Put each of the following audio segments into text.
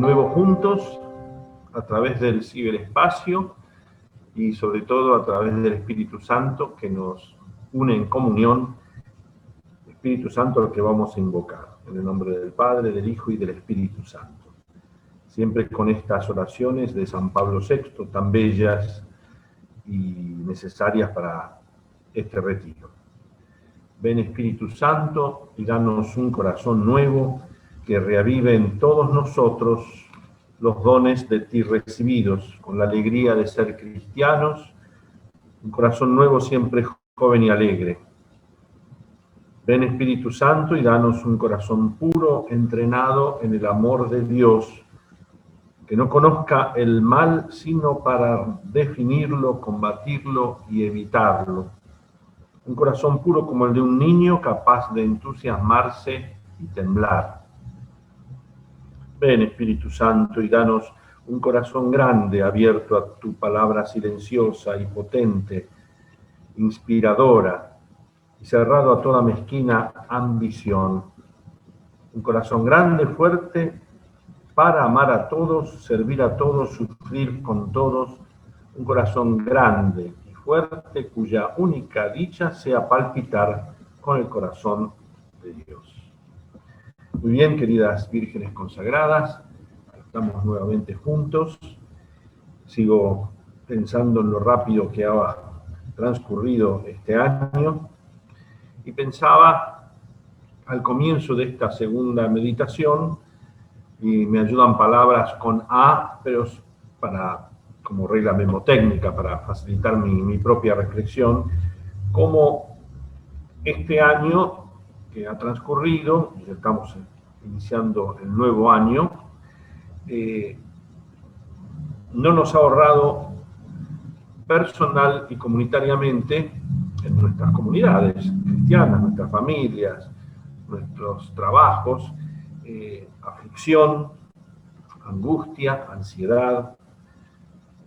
nuevo juntos a través del ciberespacio y sobre todo a través del Espíritu Santo que nos une en comunión. Espíritu Santo al que vamos a invocar, en el nombre del Padre, del Hijo y del Espíritu Santo. Siempre con estas oraciones de San Pablo VI, tan bellas y necesarias para este retiro. Ven Espíritu Santo y danos un corazón nuevo que reavive en todos nosotros los dones de ti recibidos, con la alegría de ser cristianos, un corazón nuevo siempre joven y alegre. Ven Espíritu Santo y danos un corazón puro, entrenado en el amor de Dios, que no conozca el mal sino para definirlo, combatirlo y evitarlo. Un corazón puro como el de un niño capaz de entusiasmarse y temblar. Ven Espíritu Santo y danos un corazón grande abierto a tu palabra silenciosa y potente, inspiradora y cerrado a toda mezquina ambición. Un corazón grande, fuerte, para amar a todos, servir a todos, sufrir con todos. Un corazón grande y fuerte cuya única dicha sea palpitar con el corazón de Dios. Muy bien, queridas vírgenes consagradas, estamos nuevamente juntos. Sigo pensando en lo rápido que ha transcurrido este año y pensaba al comienzo de esta segunda meditación, y me ayudan palabras con A, pero como regla memotécnica, para facilitar mi propia reflexión, como este año que ha transcurrido, y estamos iniciando el nuevo año, no nos ha ahorrado personal y comunitariamente en nuestras comunidades cristianas, nuestras familias, nuestros trabajos, aflicción, angustia, ansiedad,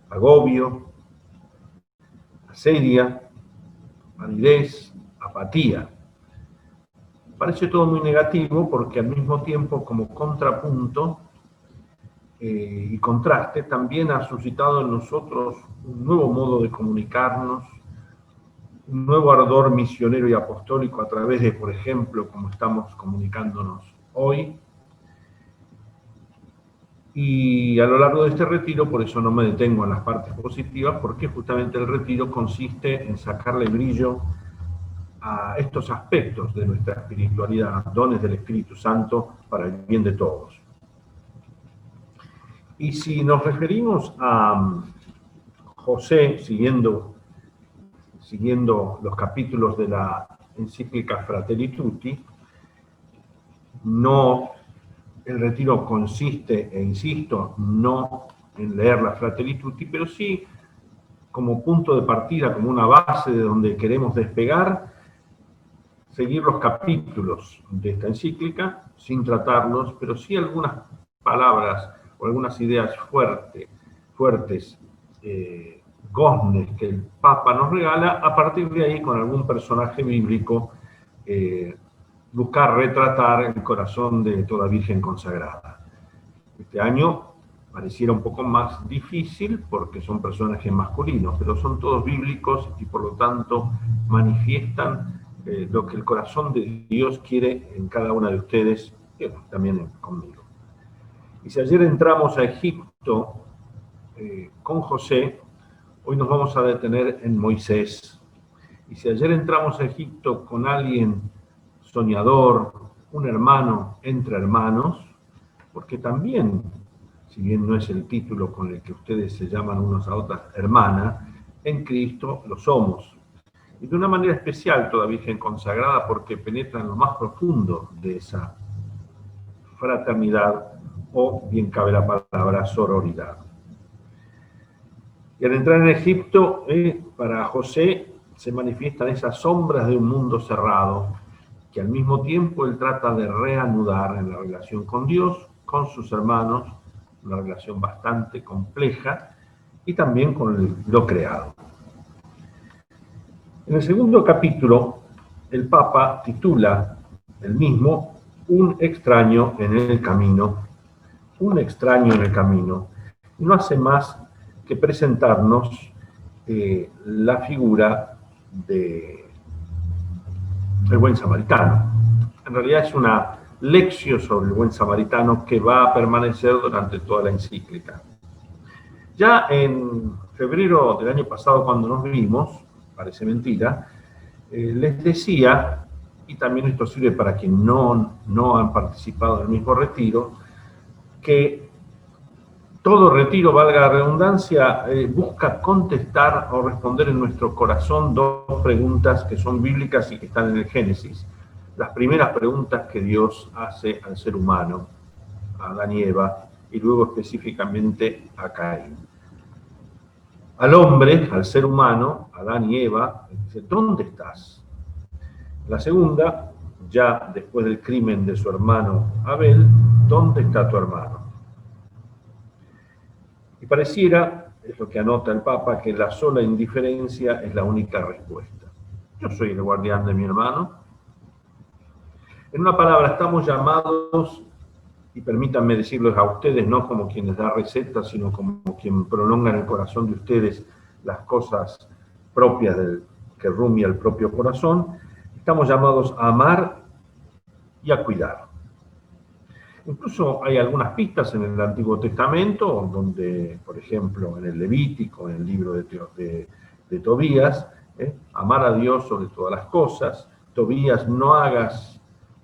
agobio, asedia, aridez, apatía. Parece todo muy negativo porque al mismo tiempo, como contrapunto y contraste, también ha suscitado en nosotros un nuevo modo de comunicarnos, un nuevo ardor misionero y apostólico a través de, por ejemplo, como estamos comunicándonos hoy. Y a lo largo de este retiro, por eso no me detengo en las partes positivas, porque justamente el retiro consiste en sacarle brillo a estos aspectos de nuestra espiritualidad, dones del Espíritu Santo para el bien de todos. Y si nos referimos a José, siguiendo los capítulos de la encíclica Fratelli Tutti, el retiro consiste, e insisto, no en leer la Fratelli Tutti, pero sí como punto de partida, como una base de donde queremos despegar, seguir los capítulos de esta encíclica, sin tratarlos, pero sí algunas palabras o algunas ideas fuertes, goznes que el Papa nos regala, a partir de ahí, con algún personaje bíblico, buscar retratar el corazón de toda Virgen consagrada. Este año pareciera un poco más difícil porque son personajes masculinos, pero son todos bíblicos y por lo tanto manifiestan lo que el corazón de Dios quiere en cada una de ustedes, y también conmigo. Y si ayer entramos a Egipto con José, hoy nos vamos a detener en Moisés. Y si ayer entramos a Egipto con alguien soñador, un hermano entre hermanos, porque también, si bien no es el título con el que ustedes se llaman unos a otras hermana, en Cristo lo somos. Y de una manera especial toda Virgen consagrada porque penetra en lo más profundo de esa fraternidad, o bien cabe la palabra sororidad. Y al entrar en Egipto, para José se manifiestan esas sombras de un mundo cerrado, que al mismo tiempo él trata de reanudar en la relación con Dios, con sus hermanos, una relación bastante compleja, y también con lo creado. En el segundo capítulo, el Papa titula el mismo Un extraño en el camino, un extraño en el camino, y no hace más que presentarnos la figura del buen samaritano. En realidad es una lección sobre el buen samaritano que va a permanecer durante toda la encíclica. Ya en febrero del año pasado, cuando nos vimos, parece mentira, les decía, y también esto sirve para quienes no han participado del mismo retiro, que todo retiro, valga la redundancia, busca contestar o responder en nuestro corazón dos preguntas que son bíblicas y que están en el Génesis. Las primeras preguntas que Dios hace al ser humano, a Adán y Eva, y luego específicamente a Caín. Al hombre, al ser humano, Adán y Eva, dice, ¿dónde estás? La segunda, ya después del crimen de su hermano Abel, ¿dónde está tu hermano? Y pareciera, es lo que anota el Papa, que la sola indiferencia es la única respuesta. Yo soy el guardián de mi hermano. En una palabra, estamos llamados, y permítanme decirles a ustedes, no como quienes da recetas, sino como quien prolonga en el corazón de ustedes las cosas propias que rumia el propio corazón, estamos llamados a amar y a cuidar. Incluso hay algunas pistas en el Antiguo Testamento, donde, por ejemplo, en el Levítico, en el libro de Tobías, amar a Dios sobre todas las cosas. Tobías, no hagas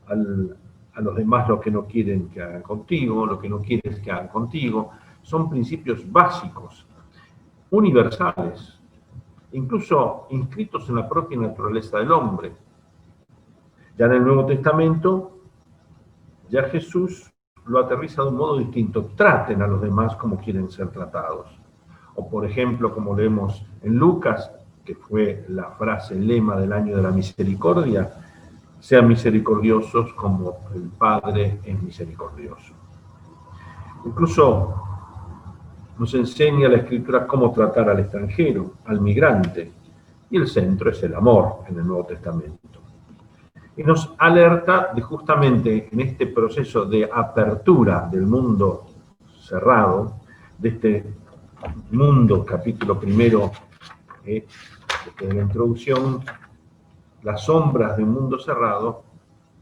a los demás lo que no quieren que hagan contigo, lo que no quieres que hagan contigo. Son principios básicos, universales, incluso inscritos en la propia naturaleza del hombre. Ya en el Nuevo Testamento, ya Jesús lo aterriza de un modo distinto. Traten a los demás como quieren ser tratados. O por ejemplo, como leemos en Lucas, que fue la frase, el lema del año de la misericordia, sean misericordiosos como el Padre es misericordioso. Incluso nos enseña la Escritura cómo tratar al extranjero, al migrante, y el centro es el amor en el Nuevo Testamento. Y nos alerta de justamente en este proceso de apertura del mundo cerrado, de este mundo, capítulo primero, de la introducción, las sombras de un mundo cerrado,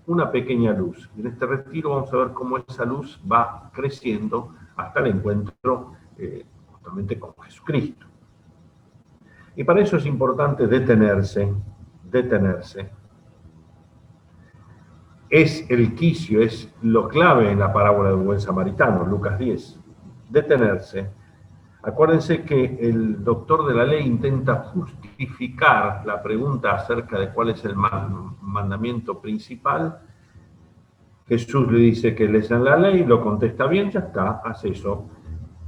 una pequeña luz. Y en este retiro vamos a ver cómo esa luz va creciendo hasta el encuentro justamente con Jesucristo. Y para eso es importante detenerse. Es el quicio, es lo clave en la parábola del buen samaritano, Lucas 10. Detenerse. Acuérdense que el doctor de la ley intenta justificar la pregunta acerca de cuál es el mandamiento principal. Jesús le dice que lees en la ley, lo contesta bien, ya está, hace eso.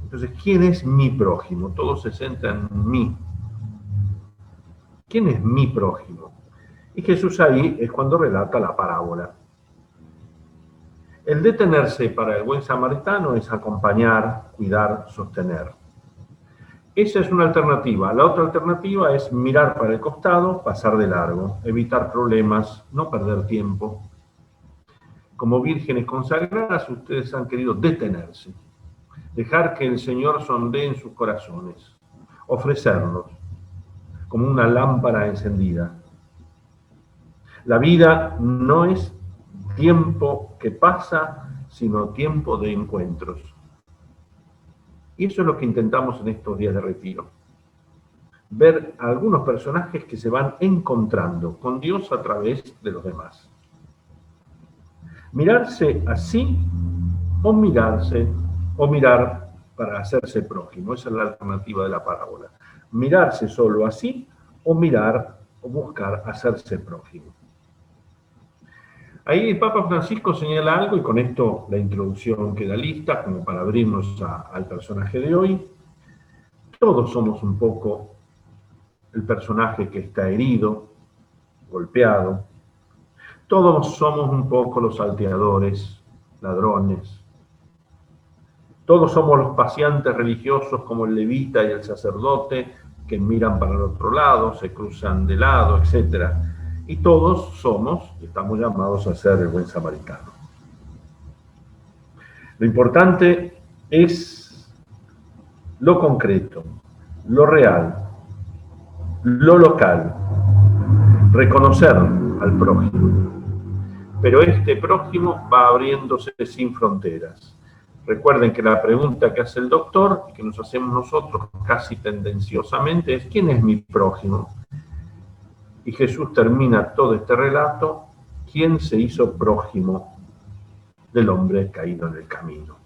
Entonces, ¿quién es mi prójimo? Todo se centra en mí. ¿Quién es mi prójimo? Y Jesús ahí es cuando relata la parábola. El detenerse para el buen samaritano es acompañar, cuidar, sostener. Esa es una alternativa. La otra alternativa es mirar para el costado, pasar de largo, evitar problemas, no perder tiempo. Como vírgenes consagradas, ustedes han querido detenerse, dejar que el Señor sondee en sus corazones, ofrecerlos como una lámpara encendida. La vida no es tiempo que pasa, sino tiempo de encuentros. Y eso es lo que intentamos en estos días de retiro. Ver a algunos personajes que se van encontrando con Dios a través de los demás. Mirarse así o mirar para hacerse prójimo. Esa es la alternativa de la parábola. Mirarse solo así o mirar o buscar hacerse prójimo. Ahí el Papa Francisco señala algo, y con esto la introducción queda lista, como para abrirnos al personaje de hoy. Todos somos un poco el personaje que está herido, golpeado. Todos somos un poco los salteadores, ladrones. Todos somos los paseantes religiosos como el levita y el sacerdote que miran para el otro lado, se cruzan de lado, etc. Y todos estamos llamados a ser el buen samaritano. Lo importante es lo concreto, lo real, lo local, reconocer al prójimo. Pero este prójimo va abriéndose sin fronteras. Recuerden que la pregunta que hace el doctor, que nos hacemos nosotros casi tendenciosamente, es ¿quién es mi prójimo? Y Jesús termina todo este relato, ¿quién se hizo prójimo del hombre caído en el camino?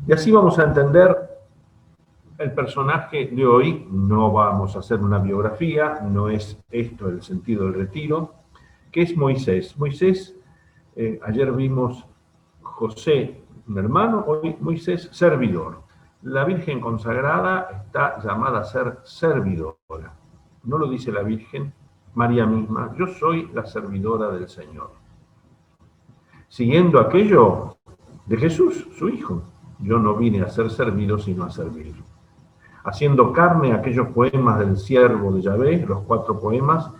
Y así vamos a entender el personaje de hoy. No vamos a hacer una biografía, no es esto el sentido del retiro, que es Moisés. Moisés, ayer vimos José, un hermano, hoy Moisés, servidor. La Virgen consagrada está llamada a ser servidora. No lo dice la Virgen, María misma, yo soy la servidora del Señor. Siguiendo aquello de Jesús, su Hijo. Yo no vine a ser servido, sino a servir. Haciendo carne aquellos poemas del siervo de Yahvé, los 4 poemas,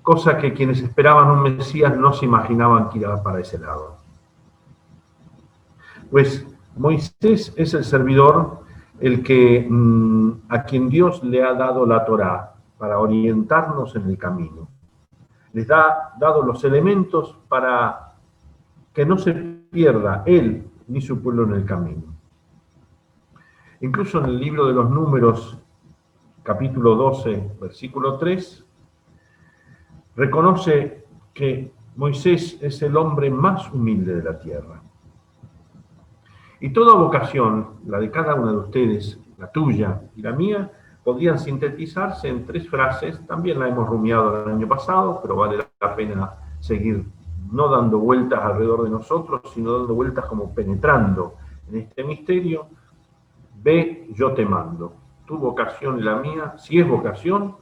cosa que quienes esperaban un Mesías no se imaginaban que iba para ese lado. Pues Moisés es el servidor, el que a quien Dios le ha dado la Torá para orientarnos en el camino. Les ha dado los elementos para que no se pierda él ni su pueblo en el camino. Incluso en el libro de los Números, capítulo 12, versículo 3, reconoce que Moisés es el hombre más humilde de la tierra. Y toda vocación, la de cada uno de ustedes, la tuya y la mía, podrían sintetizarse en 3 frases. También la hemos rumiado el año pasado, pero vale la pena seguir no dando vueltas alrededor de nosotros, sino dando vueltas como penetrando en este misterio. Ve, yo te mando. Tu vocación y la mía, si es vocación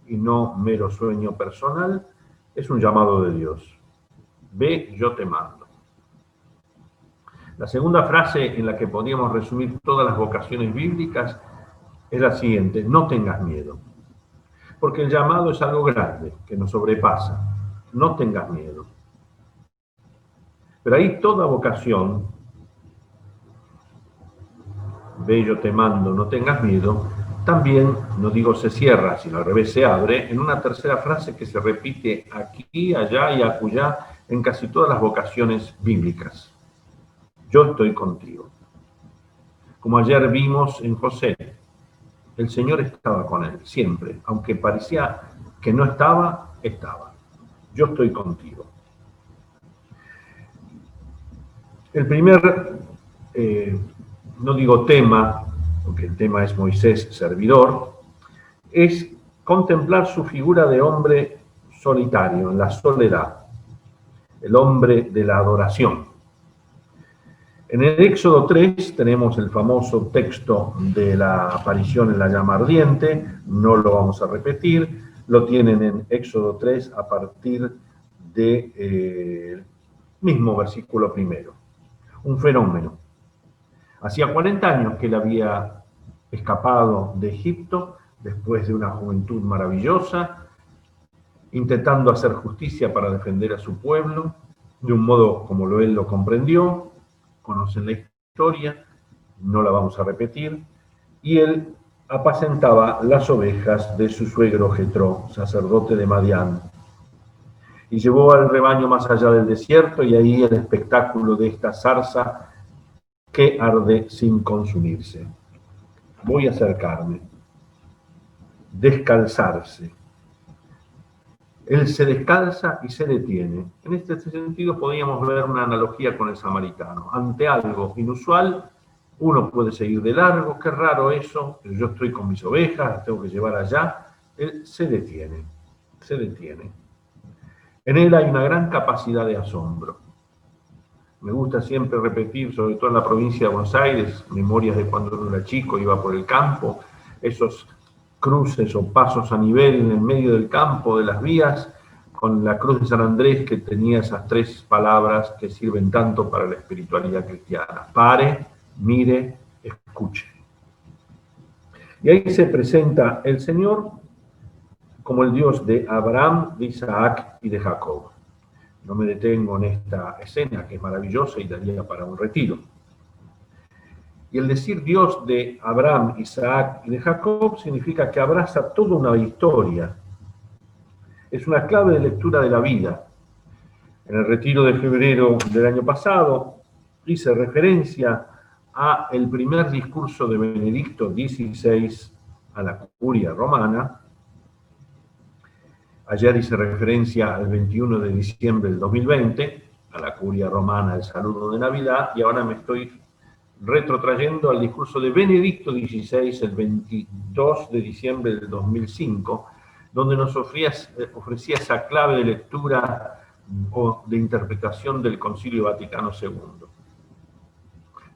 y no mero sueño personal, es un llamado de Dios. Ve, yo te mando. La segunda frase en la que podríamos resumir todas las vocaciones bíblicas es la siguiente: no tengas miedo. Porque el llamado es algo grande, que nos sobrepasa. No tengas miedo. Pero ahí toda vocación, ve, yo te mando, no tengas miedo, también, no digo se cierra, sino al revés se abre, en una tercera frase que se repite aquí, allá y acullá en casi todas las vocaciones bíblicas. Yo estoy contigo. Como ayer vimos en José, el Señor estaba con él, siempre. Aunque parecía que no estaba, estaba. Yo estoy contigo. El primer, no digo tema, porque el tema es Moisés, servidor, es contemplar su figura de hombre solitario, en la soledad, el hombre de la adoración. En el Éxodo 3 tenemos el famoso texto de la aparición en la llama ardiente, no lo vamos a repetir, lo tienen en Éxodo 3 a partir del mismo versículo primero. Un fenómeno. Hacía 40 años que él había escapado de Egipto, después de una juventud maravillosa, intentando hacer justicia para defender a su pueblo, de un modo como él lo comprendió. Conocen la historia, no la vamos a repetir, y él apacentaba las ovejas de su suegro Jetró, sacerdote de Madián, y llevó al rebaño más allá del desierto, y ahí el espectáculo de esta zarza que arde sin consumirse. Voy a acercarme, descalzarse. Él se descalza y se detiene. En este sentido podríamos ver una analogía con el samaritano. Ante algo inusual, uno puede seguir de largo, qué raro eso, pero yo estoy con mis ovejas, las tengo que llevar allá. Él se detiene, se detiene. En él hay una gran capacidad de asombro. Me gusta siempre repetir, sobre todo en la provincia de Buenos Aires, memorias de cuando uno era chico, iba por el campo, esos cruces o pasos a nivel en el medio del campo, de las vías, con la cruz de San Andrés que tenía esas 3 palabras que sirven tanto para la espiritualidad cristiana: pare, mire, escuche. Y ahí se presenta el Señor como el Dios de Abraham, de Isaac y de Jacob. No me detengo en esta escena que es maravillosa y daría para un retiro. Y el decir Dios de Abraham, Isaac y de Jacob significa que abraza toda una historia. Es una clave de lectura de la vida. En el retiro de febrero del año pasado hice referencia a el primer discurso de Benedicto XVI a la curia romana. Ayer hice referencia al 21 de diciembre del 2020, a la curia romana, el saludo de Navidad, y ahora me estoy retrotrayendo al discurso de Benedicto XVI el 22 de diciembre del 2005, donde nos ofrecía esa clave de lectura o de interpretación del Concilio Vaticano II.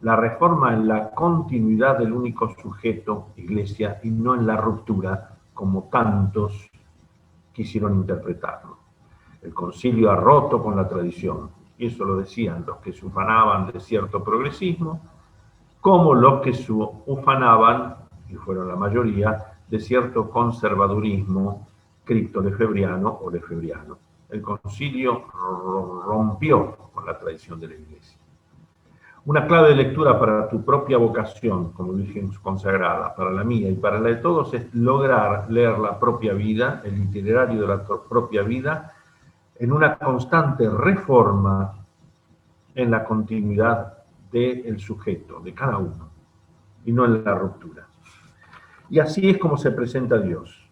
La reforma en la continuidad del único sujeto, Iglesia, y no en la ruptura, como tantos quisieron interpretarlo. El concilio ha roto con la tradición, y eso lo decían los que se ufanaban de cierto progresismo, como los que se ufanaban, y fueron la mayoría, de cierto conservadurismo criptolefebriano o lefebriano. El concilio rompió con la tradición de la Iglesia. Una clave de lectura para tu propia vocación, como Virgen consagrada, para la mía y para la de todos, es lograr leer la propia vida, el itinerario de la propia vida, en una constante reforma en la continuidad del sujeto, de cada uno, y no en la ruptura. Y así es como se presenta Dios.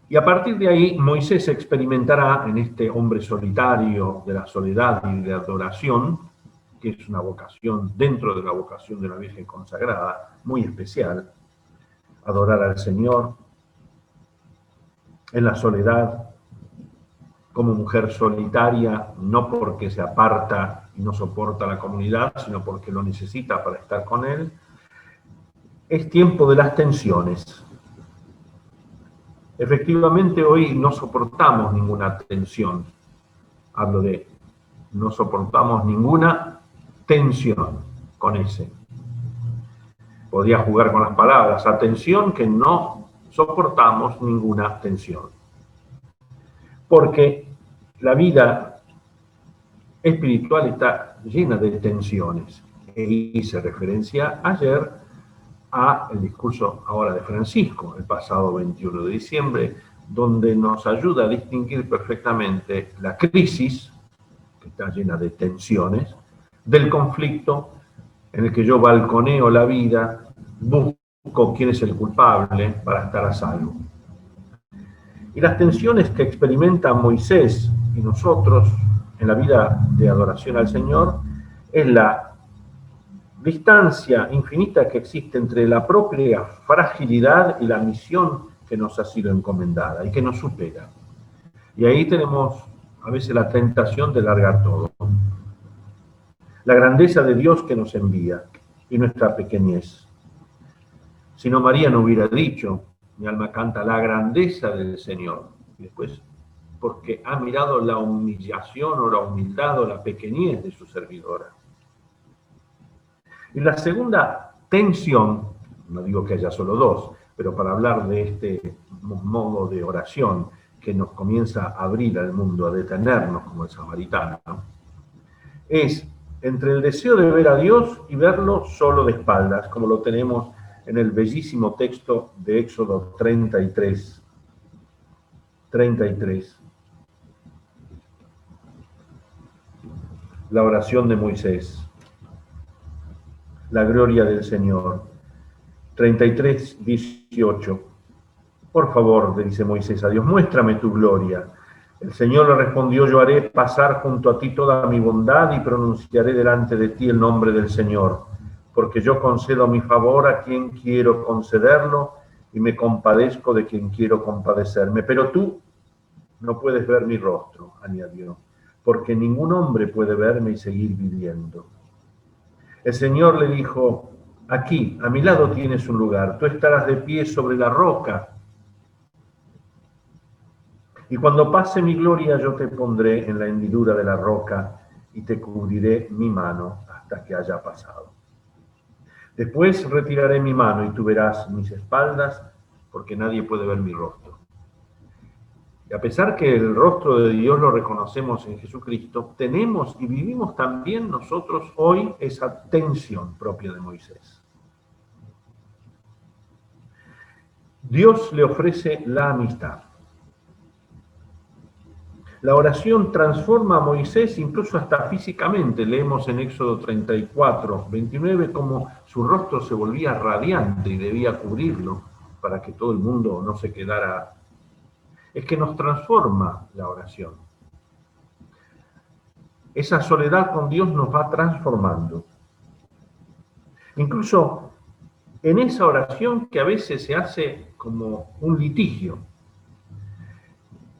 Y a partir de ahí, Moisés experimentará en este hombre solitario de la soledad y de la adoración, que es una vocación dentro de la vocación de la Virgen consagrada, muy especial, adorar al Señor en la soledad, como mujer solitaria, no porque se aparta y no soporta la comunidad, sino porque lo necesita para estar con Él. Es tiempo de las tensiones. Efectivamente, hoy no soportamos ninguna tensión. Hablo de no soportamos ninguna tensión con ese. Podría jugar con las palabras. Atención, que no soportamos ninguna tensión. Porque la vida espiritual está llena de tensiones. E hice referencia ayer al discurso ahora de Francisco, el pasado 21 de diciembre, donde nos ayuda a distinguir perfectamente la crisis, que está llena de tensiones, del conflicto en el que yo balconeo la vida, busco quién es el culpable para estar a salvo. Y las tensiones que experimenta Moisés y nosotros en la vida de adoración al Señor es la distancia infinita que existe entre la propia fragilidad y la misión que nos ha sido encomendada y que nos supera. Y ahí tenemos a veces la tentación de largar todo. La grandeza de Dios que nos envía y nuestra pequeñez. Si no, María no hubiera dicho, mi alma canta la grandeza del Señor. Y después, porque ha mirado la humillación o la humildad o la pequeñez de su servidora. Y la segunda tensión, no digo que haya solo dos, pero para hablar de este modo de oración que nos comienza a abrir al mundo, a detenernos como el samaritano, es entre el deseo de ver a Dios y verlo solo de espaldas, como lo tenemos en el bellísimo texto de Éxodo 33. La oración de Moisés. La gloria del Señor. 33:18. Por favor, le dice Moisés a Dios, muéstrame tu gloria. El Señor le respondió, yo haré pasar junto a ti toda mi bondad y pronunciaré delante de ti el nombre del Señor, porque yo concedo mi favor a quien quiero concederlo y me compadezco de quien quiero compadecerme. Pero tú no puedes ver mi rostro, añadió, porque ningún hombre puede verme y seguir viviendo. El Señor le dijo, aquí, a mi lado tienes un lugar, tú estarás de pie sobre la roca. Y cuando pase mi gloria, yo te pondré en la hendidura de la roca y te cubriré mi mano hasta que haya pasado. Después retiraré mi mano y tú verás mis espaldas, porque nadie puede ver mi rostro. Y a pesar que el rostro de Dios lo reconocemos en Jesucristo, tenemos y vivimos también nosotros hoy esa tensión propia de Moisés. Dios le ofrece la amistad. La oración transforma a Moisés incluso hasta físicamente. Leemos en Éxodo 34, 29, como su rostro se volvía radiante y debía cubrirlo para que todo el mundo no se quedara. Es que nos transforma la oración. Esa soledad con Dios nos va transformando. Incluso en esa oración que a veces se hace como un litigio.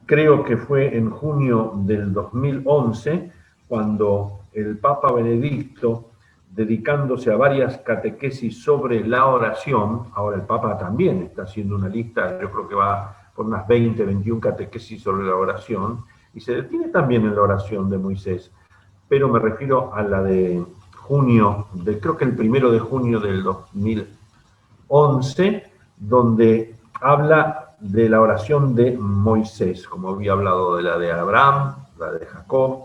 Creo que fue en junio del 2011 cuando el Papa Benedicto, dedicándose a varias catequesis sobre la oración, ahora el Papa también está haciendo una lista, yo creo que va por unas 20, 21 catequesis sobre la oración, y se detiene también en la oración de Moisés, pero me refiero a la de junio, creo que el 1 de junio del 2011, donde habla de la oración de Moisés, como había hablado de la de Abraham, la de Jacob,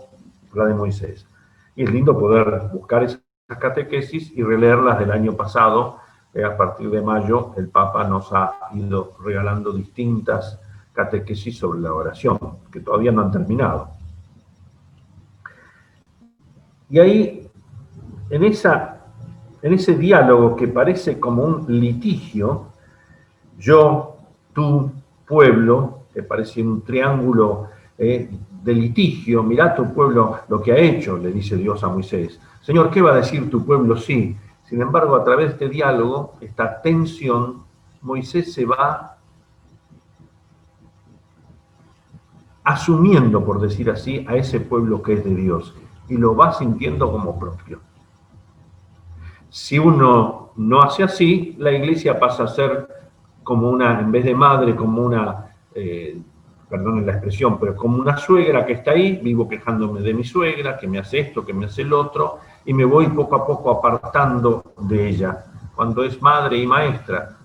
la de Moisés. Y es lindo poder buscar esas catequesis y releerlas del año pasado. A partir de mayo el Papa nos ha ido regalando distintas catequesis sobre la oración, que todavía no han terminado. Y ahí, en ese diálogo que parece como un litigio, yo, tú, pueblo, que parece un triángulo de litigio, mirá tu pueblo lo que ha hecho, le dice Dios a Moisés. Señor, ¿qué va a decir tu pueblo? Sí. Sin embargo, a través de este diálogo, esta tensión, Moisés se va asumiendo, por decir así, a ese pueblo que es de Dios y lo va sintiendo como propio. Si uno no hace así, la iglesia pasa a ser como una, en vez de madre, como una, perdonen la expresión, pero como una suegra que está ahí, vivo quejándome de mi suegra, que me hace esto, que me hace el otro, y me voy poco a poco apartando de ella, cuando es madre y maestra.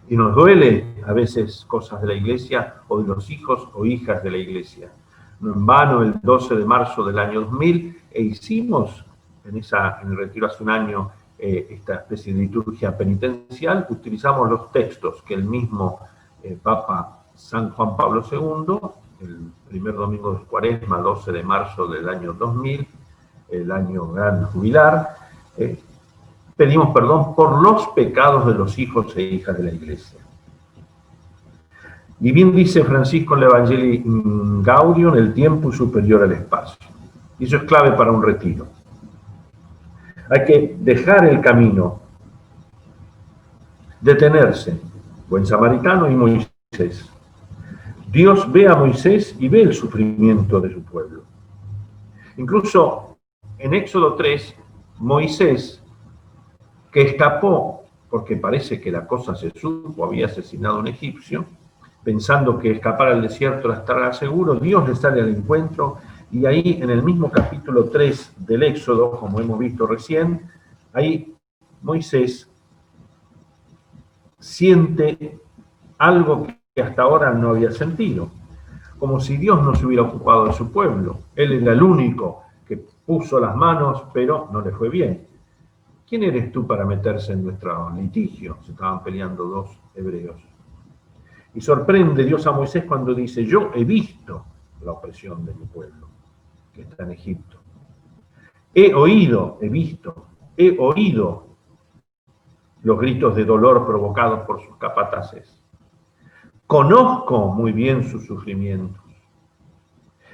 Y nos duele a veces cosas de la iglesia o de los hijos o hijas de la iglesia. No en vano, el 12 de marzo del año 2000, hicimos en el retiro hace un año esta especie de liturgia penitencial, utilizamos los textos que el mismo Papa San Juan Pablo II, el primer domingo de Cuaresma, 12 de marzo del año 2000, el año gran jubilar, pedimos perdón por los pecados de los hijos e hijas de la Iglesia. Y bien dice Francisco en el Evangelii Gaudium, el tiempo es superior al espacio. Y eso es clave para un retiro. Hay que dejar el camino, detenerse, buen samaritano y Moisés. Dios ve a Moisés y ve el sufrimiento de su pueblo. Incluso en Éxodo 3, Moisés, que escapó porque parece que la cosa se supo, había asesinado a un egipcio, pensando que escapar al desierto era estar seguro, Dios le sale al encuentro, y ahí en el mismo capítulo 3 del Éxodo, como hemos visto recién, ahí Moisés siente algo que hasta ahora no había sentido, como si Dios no se hubiera ocupado de su pueblo. Él era el único que puso las manos, pero no le fue bien. ¿Quién eres tú para meterse en nuestro litigio? Se estaban peleando dos hebreos. Y sorprende Dios a Moisés cuando dice, yo he visto la opresión de mi pueblo, que está en Egipto. He oído los gritos de dolor provocados por sus capataces. Conozco muy bien sus sufrimientos.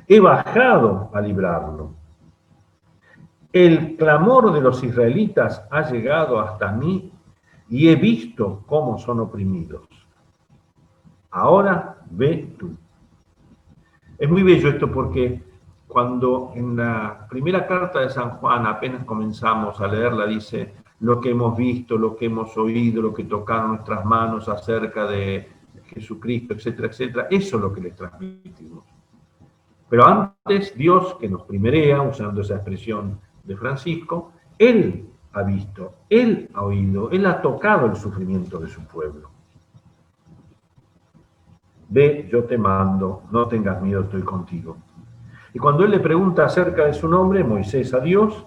He bajado a librarlo. El clamor de los israelitas ha llegado hasta mí y he visto cómo son oprimidos. Ahora ve tú. Es muy bello esto porque cuando en la primera carta de San Juan apenas comenzamos a leerla, dice lo que hemos visto, lo que hemos oído, lo que tocaron nuestras manos acerca de Jesucristo, etcétera, etcétera. Eso es lo que les transmitimos. Pero antes Dios, que nos primerea, usando esa expresión de Francisco, Él ha visto, Él ha oído, Él ha tocado el sufrimiento de su pueblo. Ve, yo te mando, no tengas miedo, estoy contigo. Y cuando él le pregunta acerca de su nombre, Moisés, a Dios,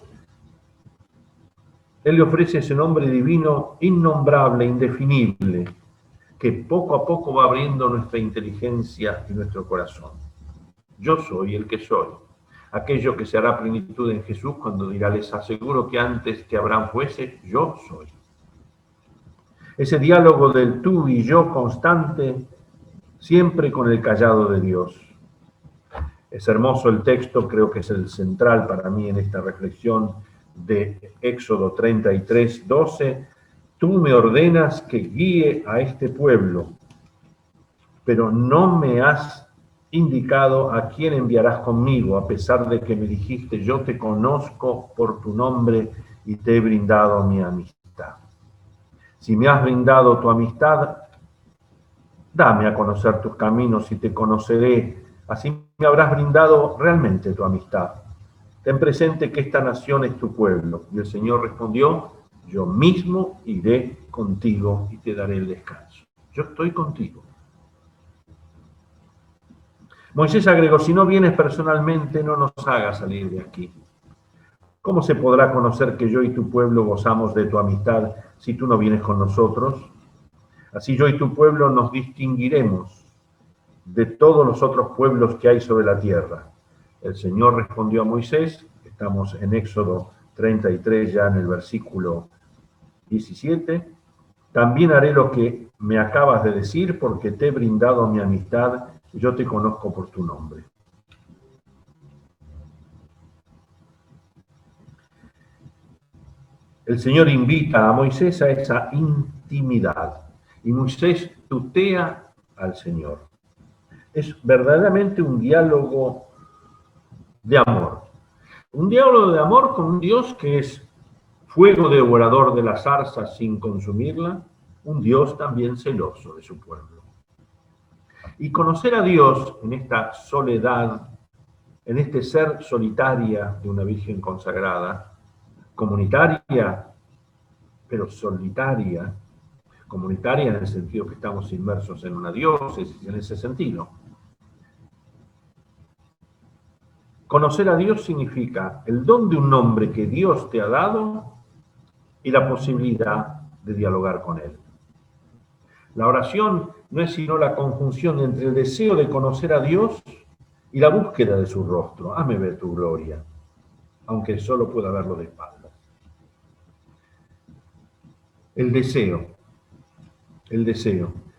él le ofrece ese nombre divino, innombrable, indefinible, que poco a poco va abriendo nuestra inteligencia y nuestro corazón. Yo soy el que soy. Aquello que se hará plenitud en Jesús cuando dirá, les aseguro que antes que Abraham fuese, yo soy. Ese diálogo del tú y yo constante, siempre con el callado de Dios. Es hermoso el texto, creo que es el central para mí en esta reflexión de Éxodo 33, 12. Tú me ordenas que guíe a este pueblo, pero no me has indicado a quién enviarás conmigo, a pesar de que me dijiste, yo te conozco por tu nombre y te he brindado mi amistad. Si me has brindado tu amistad, dame a conocer tus caminos y te conoceré. Así me habrás brindado realmente tu amistad. Ten presente que esta nación es tu pueblo. Y el Señor respondió, yo mismo iré contigo y te daré el descanso. Yo estoy contigo. Moisés agregó, si no vienes personalmente, no nos hagas salir de aquí. ¿Cómo se podrá conocer que yo y tu pueblo gozamos de tu amistad si tú no vienes con nosotros? Así yo y tu pueblo nos distinguiremos de todos los otros pueblos que hay sobre la tierra. El Señor respondió a Moisés, estamos en Éxodo 33, ya en el versículo 17, también haré lo que me acabas de decir porque te he brindado mi amistad y yo te conozco por tu nombre. El Señor invita a Moisés a esa intimidad y Moisés tutea al Señor. Es verdaderamente un diálogo de amor. Un diálogo de amor con un Dios que es fuego devorador de la zarza sin consumirla, un Dios también celoso de su pueblo. Y conocer a Dios en esta soledad, en este ser solitaria de una Virgen consagrada, comunitaria, pero solitaria, comunitaria en el sentido que estamos inmersos en una diócesis, en ese sentido. Conocer a Dios significa el don de un nombre que Dios te ha dado y la posibilidad de dialogar con Él. La oración no es sino la conjunción entre el deseo de conocer a Dios y la búsqueda de su rostro. Hazme ver tu gloria, aunque solo pueda verlo de espaldas. El deseo.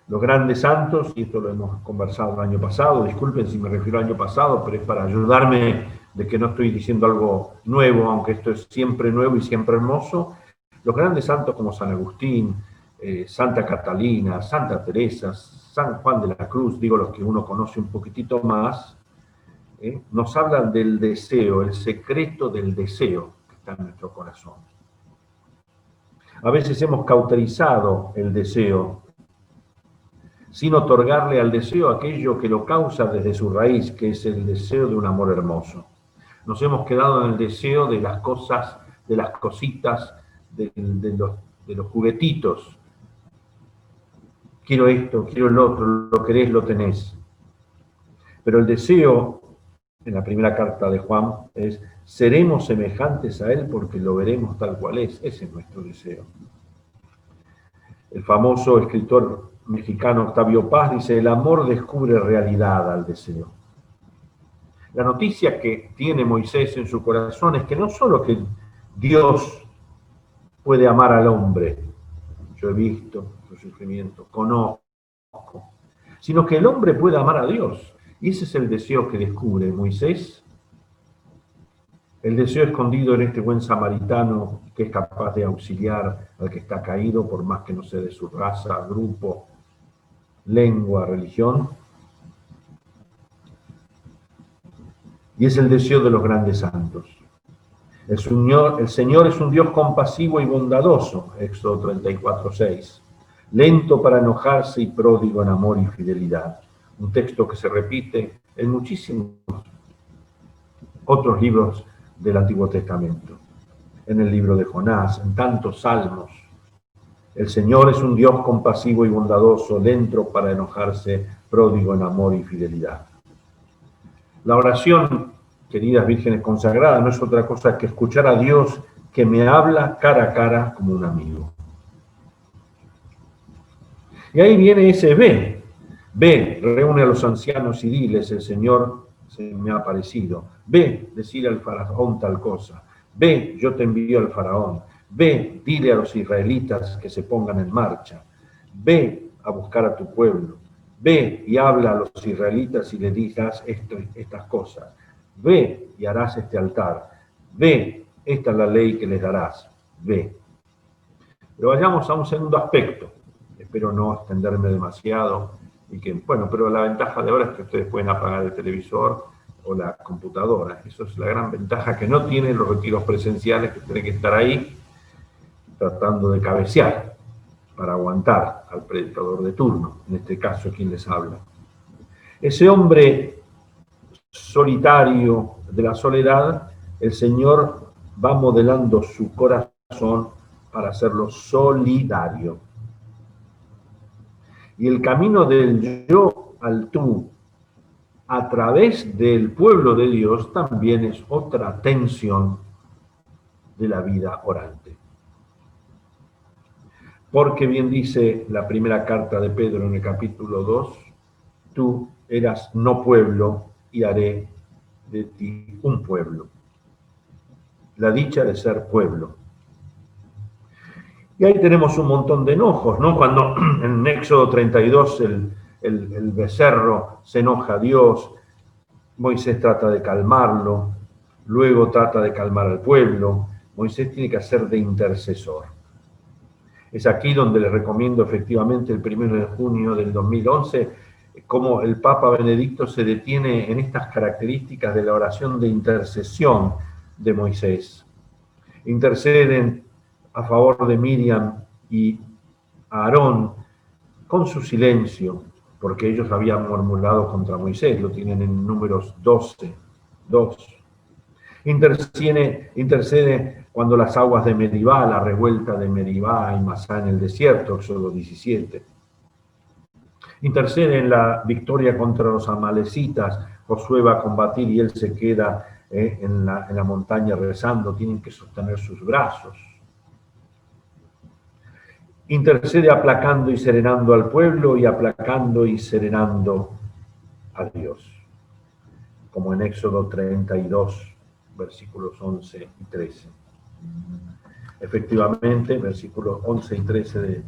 Los grandes santos, y esto lo hemos conversado el año pasado, disculpen si me refiero al año pasado, pero es para ayudarme de que no estoy diciendo algo nuevo, aunque esto es siempre nuevo y siempre hermoso. Los grandes santos como San Agustín, Santa Catalina, Santa Teresa, San Juan de la Cruz, digo los que uno conoce un poquitito más, nos hablan del deseo, el secreto del deseo que está en nuestro corazón. A veces hemos cauterizado el deseo sin otorgarle al deseo aquello que lo causa desde su raíz, que es el deseo de un amor hermoso. Nos hemos quedado en el deseo de las cosas, de las cositas, de los juguetitos. Quiero esto, quiero el otro, lo querés, lo tenés. Pero el deseo, en la primera carta de Juan, es seremos semejantes a Él porque lo veremos tal cual es. Ese es nuestro deseo. El famoso escritor mexicano Octavio Paz dice, el amor descubre realidad al deseo. La noticia que tiene Moisés en su corazón es que no solo que Dios puede amar al hombre, yo he visto su sufrimiento, conozco, sino que el hombre puede amar a Dios. Y ese es el deseo que descubre Moisés, el deseo escondido en este buen samaritano que es capaz de auxiliar al que está caído, por más que no sea de su raza, grupo, lengua, religión. Y es el deseo de los grandes santos. El Señor es un Dios compasivo y bondadoso, Éxodo 34, 6. Lento para enojarse y pródigo en amor y fidelidad. Un texto que se repite en muchísimos otros libros del Antiguo Testamento. En el libro de Jonás, en tantos salmos. El Señor es un Dios compasivo y bondadoso, lento para enojarse, pródigo en amor y fidelidad. La oración, queridas vírgenes consagradas, no es otra cosa que escuchar a Dios que me habla cara a cara como un amigo. Y ahí viene ese ve. Ve, reúne a los ancianos y diles, el Señor se me ha aparecido. Ve, decir al faraón tal cosa. Ve, yo te envío al faraón. Ve, dile a los israelitas que se pongan en marcha. Ve a buscar a tu pueblo. Ve y habla a los israelitas y le digas estas cosas. Ve y harás este altar. Ve, esta es la ley que les darás. Ve. Pero vayamos a un segundo aspecto. Espero no extenderme demasiado. Y que, bueno, pero la ventaja de ahora es que ustedes pueden apagar el televisor o la computadora. Eso es la gran ventaja que no tienen los retiros presenciales, que tienen que estar ahí tratando de cabecear para aguantar al predicador de turno, en este caso quien les habla. Ese hombre solitario de la soledad, el Señor va modelando su corazón para hacerlo solidario. Y el camino del yo al tú a través del pueblo de Dios también es otra tensión de la vida orante. Porque bien dice la primera carta de Pedro en el capítulo 2, tú eras no pueblo y haré de ti un pueblo. La dicha de ser pueblo. Y ahí tenemos un montón de enojos, ¿no? Cuando en Éxodo 32 el becerro se enoja a Dios, Moisés trata de calmarlo, luego trata de calmar al pueblo, Moisés tiene que hacer de intercesor. Es aquí donde les recomiendo efectivamente el 1 de junio del 2011, cómo el Papa Benedicto se detiene en estas características de la oración de intercesión de Moisés. Interceden a favor de Miriam y Aarón con su silencio, porque ellos habían murmurado contra Moisés, lo tienen en Números 12, 2. Intercede cuando las aguas de Meribá, la revuelta de Meribá y Masá en el desierto, Éxodo 17. Intercede en la victoria contra los amalecitas, Josué va a combatir y él se queda en la montaña rezando, tienen que sostener sus brazos. Intercede aplacando y serenando al pueblo y aplacando y serenando a Dios, como en Éxodo 32, versículos 11 y 13. Efectivamente, versículos 11 y 13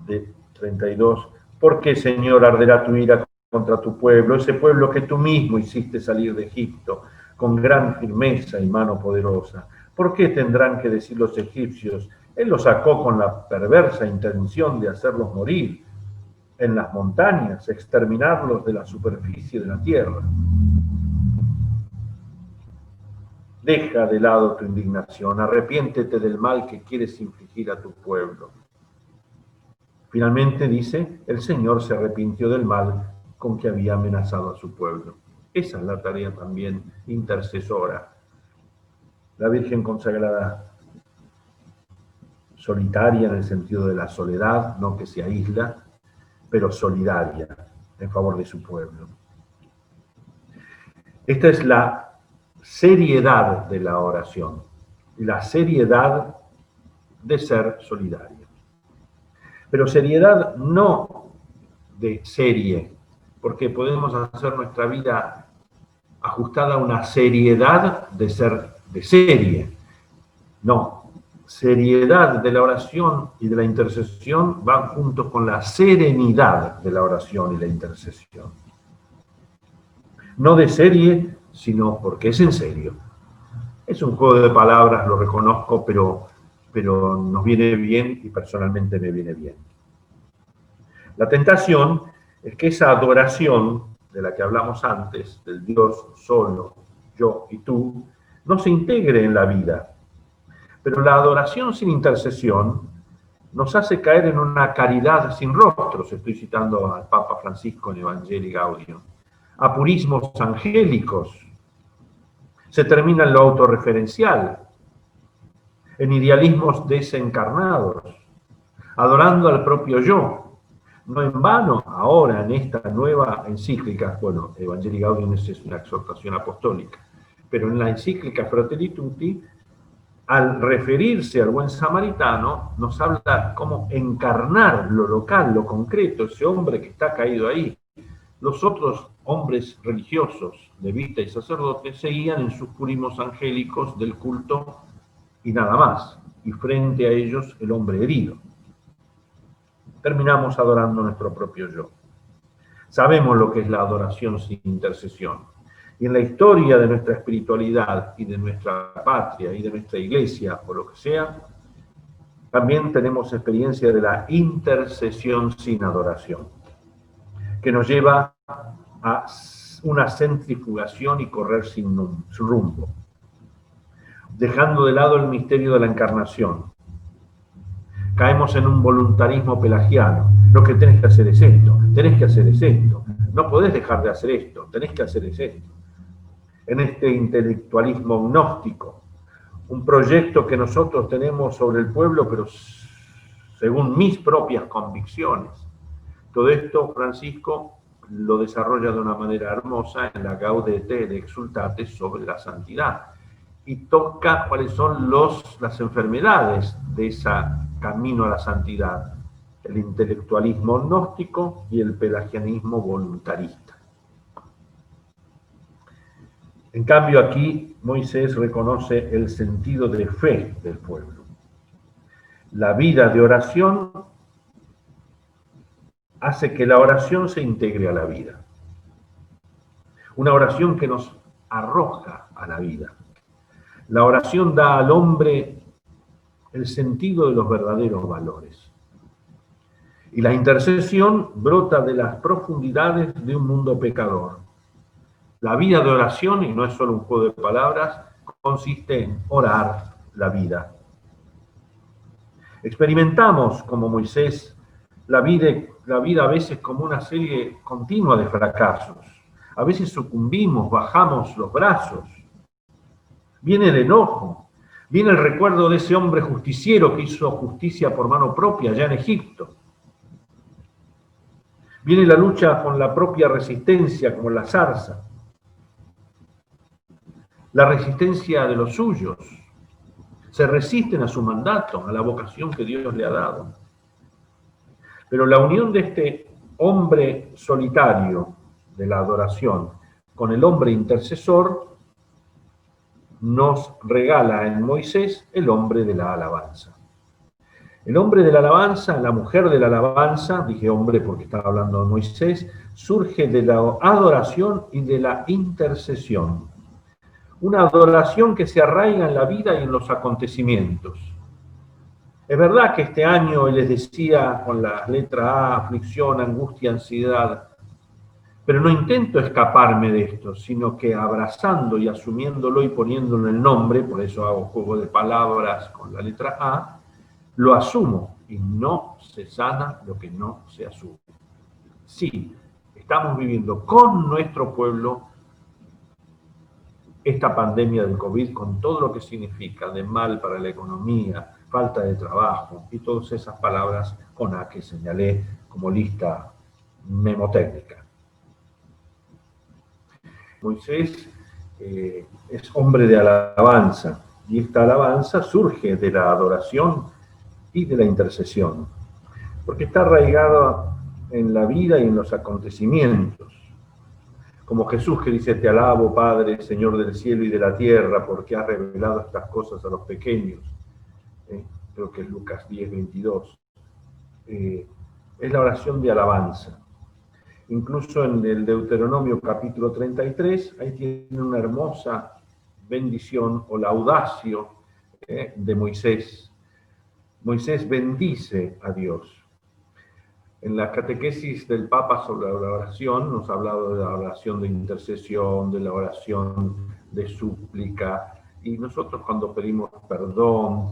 de 32, ¿por qué, Señor, arderá tu ira contra tu pueblo, ese pueblo que tú mismo hiciste salir de Egipto con gran firmeza y mano poderosa? ¿Por qué tendrán que decir los egipcios, Él los sacó con la perversa intención de hacerlos morir en las montañas, exterminarlos de la superficie de la tierra? Deja de lado tu indignación, arrepiéntete del mal que quieres infligir a tu pueblo. Finalmente dice, el Señor se arrepintió del mal con que había amenazado a su pueblo. Esa es la tarea también intercesora. La Virgen consagrada, solitaria en el sentido de la soledad, no que se aísla, pero solidaria en favor de su pueblo. Esta es la seriedad de la oración, la seriedad de ser solidario. Pero seriedad no de serie, porque podemos hacer nuestra vida ajustada a una seriedad de ser de serie. No, seriedad de la oración y de la intercesión van juntos con la serenidad de la oración y la intercesión. No de serie, sino porque es en serio. Es un juego de palabras, lo reconozco, pero nos viene bien y personalmente me viene bien. La tentación es que esa adoración de la que hablamos antes, del Dios solo, yo y tú, no se integre en la vida. Pero la adoración sin intercesión nos hace caer en una caridad sin rostros. Estoy citando al Papa Francisco en Evangelii Gaudium. A purismos angélicos. Se termina en lo autorreferencial, en idealismos desencarnados, adorando al propio yo. No en vano, ahora en esta nueva encíclica, bueno, Evangelii Gaudium es una exhortación apostólica, pero en la encíclica Fratelli Tutti, al referirse al buen samaritano, nos habla cómo encarnar lo local, lo concreto, ese hombre que está caído ahí. Los otros hombres religiosos, levitas y sacerdotes, seguían en sus purimos angélicos del culto y nada más, y frente a ellos el hombre herido. Terminamos adorando nuestro propio yo. Sabemos lo que es la adoración sin intercesión. Y en la historia de nuestra espiritualidad y de nuestra patria y de nuestra iglesia o lo que sea, también tenemos experiencia de la intercesión sin adoración, que nos lleva a una centrifugación y correr sin rumbo, dejando de lado el misterio de la encarnación. Caemos en un voluntarismo pelagiano. Lo que tenés que hacer es esto, tenés que hacer es esto. No podés dejar de hacer esto, tenés que hacer es esto. En este intelectualismo gnóstico, un proyecto que nosotros tenemos sobre el pueblo, pero según mis propias convicciones. Todo esto, Francisco lo desarrolla de una manera hermosa en la Gaudete et Exsultate sobre la santidad. Y toca cuáles son las enfermedades de ese camino a la santidad, el intelectualismo gnóstico y el pelagianismo voluntarista. En cambio, aquí Moisés reconoce el sentido de fe del pueblo. La vida de oración hace que la oración se integre a la vida. Una oración que nos arroja a la vida. La oración da al hombre el sentido de los verdaderos valores. Y la intercesión brota de las profundidades de un mundo pecador. La vida de oración, y no es solo un juego de palabras, consiste en orar la vida. Experimentamos, como Moisés, la vida a veces como una serie continua de fracasos. A veces sucumbimos, bajamos los brazos. Viene el enojo, viene el recuerdo de ese hombre justiciero que hizo justicia por mano propia allá en Egipto. Viene la lucha con la propia resistencia, como la zarza. La resistencia de los suyos. Se resisten a su mandato, a la vocación que Dios le ha dado. Pero la unión de este hombre solitario de la adoración con el hombre intercesor nos regala en Moisés el hombre de la alabanza. El hombre de la alabanza, la mujer de la alabanza, dije hombre porque estaba hablando de Moisés, surge de la adoración y de la intercesión. Una adoración que se arraiga en la vida y en los acontecimientos. Es verdad que este año les decía con la letra A, aflicción, angustia, ansiedad, pero no intento escaparme de esto, sino que abrazando y asumiéndolo y poniéndolo el nombre, por eso hago juego de palabras con la letra A, lo asumo y no se sana lo que no se asume. Sí, estamos viviendo con nuestro pueblo esta pandemia del COVID con todo lo que significa de mal para la economía, falta de trabajo y todas esas palabras con A que señalé como lista mnemotécnica. Moisés es hombre de alabanza y esta alabanza surge de la adoración y de la intercesión, porque está arraigada en la vida y en los acontecimientos. Como Jesús que dice, te alabo, Padre, Señor del cielo y de la tierra, porque has revelado estas cosas a los pequeños. Creo que es Lucas 10, 22. Es la oración de alabanza. Incluso en el Deuteronomio capítulo 33, ahí tiene una hermosa bendición o laudatio de Moisés. Moisés bendice a Dios. En la catequesis del Papa sobre la oración nos ha hablado de la oración de intercesión, de la oración de súplica, y nosotros cuando pedimos perdón,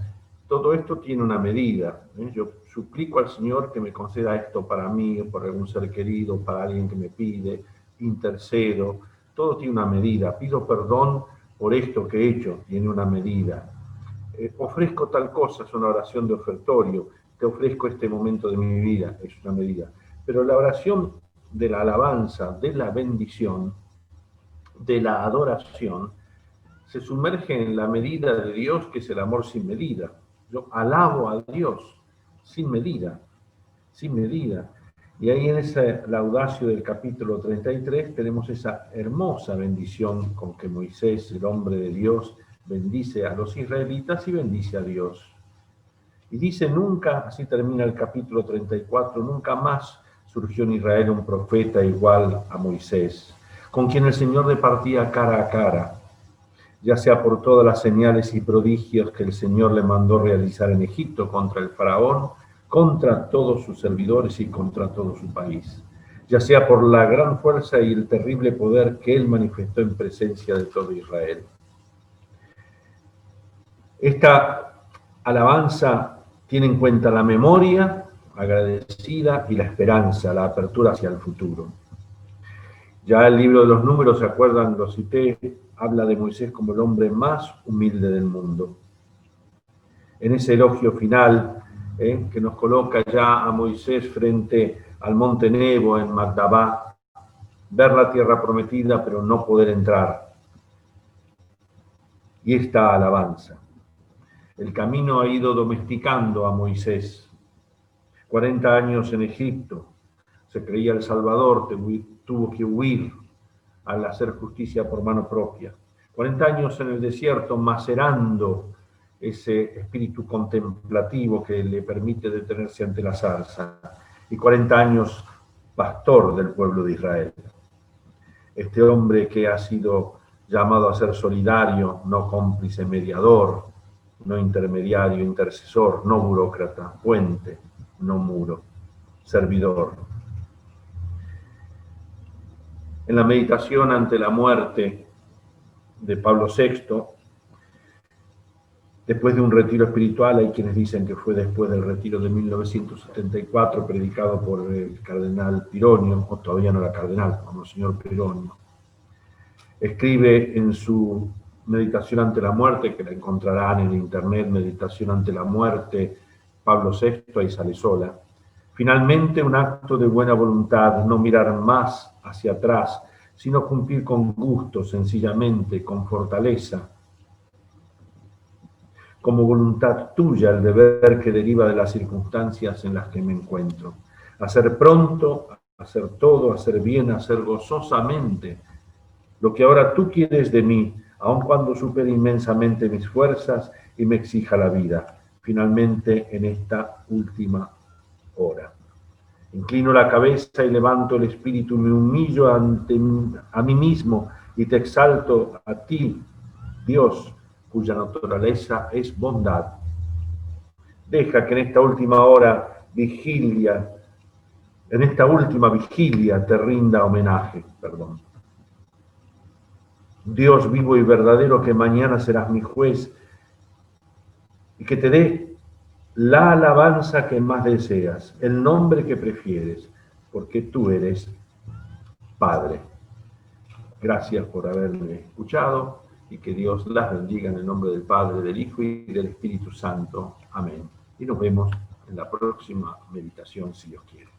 todo esto tiene una medida. Yo suplico al Señor que me conceda esto para mí, por algún ser querido, para alguien que me pide, intercedo, todo tiene una medida. Pido perdón por esto que he hecho, tiene una medida. Ofrezco tal cosa, es una oración de ofertorio. te ofrezco este momento de mi vida, es una medida. Pero la oración de la alabanza, de la bendición, de la adoración, se sumerge en la medida de Dios, que es el amor sin medida. Yo alabo a Dios sin medida, sin medida. Y ahí en ese laudacio del capítulo 33 tenemos esa hermosa bendición con que Moisés, el hombre de Dios, bendice a los israelitas y bendice a Dios. Y dice, nunca, así termina el capítulo 34, nunca más surgió en Israel un profeta igual a Moisés, con quien el Señor departía cara a cara, ya sea por todas las señales y prodigios que el Señor le mandó realizar en Egipto contra el faraón, contra todos sus servidores y contra todo su país, ya sea por la gran fuerza y el terrible poder que él manifestó en presencia de todo Israel. Esta alabanza tiene en cuenta la memoria agradecida y la esperanza, la apertura hacia el futuro. Ya el libro de los Números, ¿se acuerdan? Lo cité, habla de Moisés como el hombre más humilde del mundo. En ese elogio final, que nos coloca ya a Moisés frente al monte Nebo en Magdabá, ver la tierra prometida pero no poder entrar. Y esta alabanza. El camino ha ido domesticando a Moisés. 40 años en Egipto, se creía el Salvador, tuvo que huir al hacer justicia por mano propia. 40 años en el desierto, macerando ese espíritu contemplativo que le permite detenerse ante la zarza. Y 40 años pastor del pueblo de Israel. Este hombre que ha sido llamado a ser solidario, no cómplice, mediador, no intermediario, intercesor, no burócrata, puente, no muro, servidor. En la meditación ante la muerte de Pablo VI, después de un retiro espiritual, hay quienes dicen que fue después del retiro de 1974, predicado por el cardenal Pironio, o todavía no era cardenal, como el señor Pironio, escribe en su meditación ante la muerte, que la encontrarán en internet, meditación ante la muerte, Pablo VI, ahí sale sola. Finalmente, un acto de buena voluntad, no mirar más hacia atrás, sino cumplir con gusto, sencillamente, con fortaleza, como voluntad tuya, el deber que deriva de las circunstancias en las que me encuentro. Hacer pronto, hacer todo, hacer bien, hacer gozosamente lo que ahora tú quieres de mí, aun cuando supere inmensamente mis fuerzas y me exija la vida, finalmente en esta última hora. Inclino la cabeza y levanto el espíritu, me humillo a mí mismo y te exalto a ti, Dios, cuya naturaleza es bondad. Deja que en esta última hora, en esta última vigilia te rinda homenaje, Dios vivo y verdadero, que mañana serás mi juez y que te dé la alabanza que más deseas, el nombre que prefieres, porque tú eres Padre. Gracias por haberme escuchado y que Dios las bendiga en el nombre del Padre, del Hijo y del Espíritu Santo. Amén. Y nos vemos en la próxima meditación, si Dios quiere.